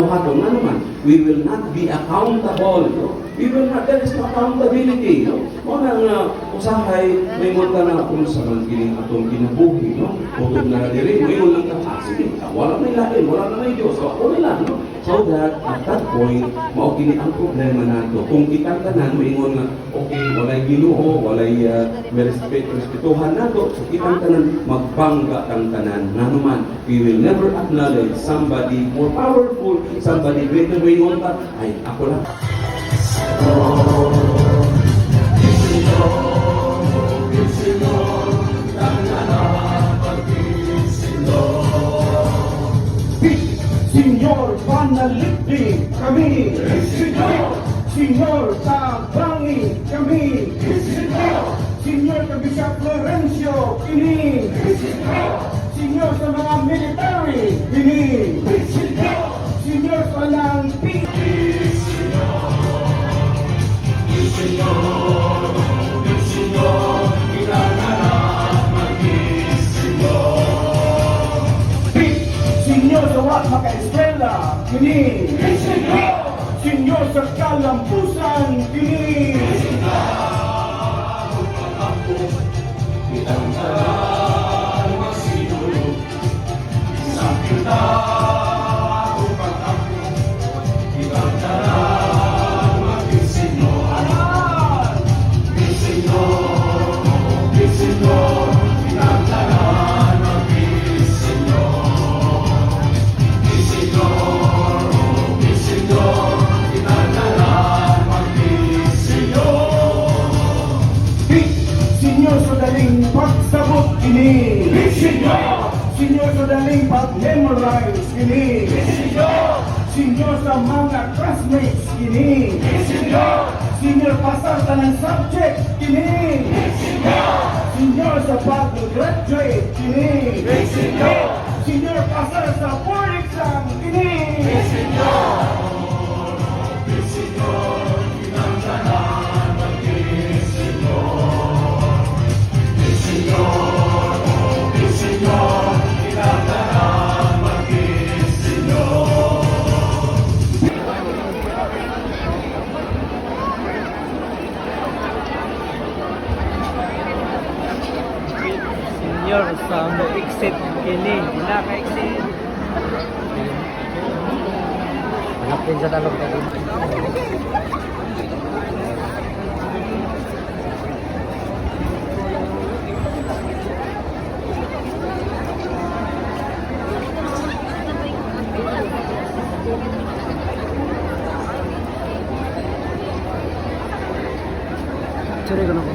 buhaton na naman. We will not be accountable. No? We will not, there is no accountability. No? Muna nga, usahay, may mga na kung sa mga kining atong kinabuhi. No? Putog na diri, may mga sige, wala may lain, wala na may Diyos. So, ako nila. No? So that, at that point, maukini ang problema nato. Kung kitang tanan, may nga, okay, walay Ginoo, walay may respetuhan nato. So, kitang tanan, magbangga kang tanan. Na naman, we will never acknowledge somebody more powerful, somebody greater. May nga, ay, ako lang. Senyor, panalipin kami. Senyor, tabangi kami. Senyor, Kabisya Florencio, kini. Senyor, sa mga military, kini. Senyor, sa lang Senyor sa wak maka-eskwela, kini. Senyor sa kalampusan, kini. Senyor sa daling pagsabot, kini. Senyor sa daling pag-memorize, kini. Senyor sa mga classmates, kini. Senyor pasar tanang subject, kini. Senyor sa pag-graduate, kini. Senyor pasar sa board exam, kini. Senyor sa mo exit kini wala ka exit hanapin sa talog tadi curi ko na ko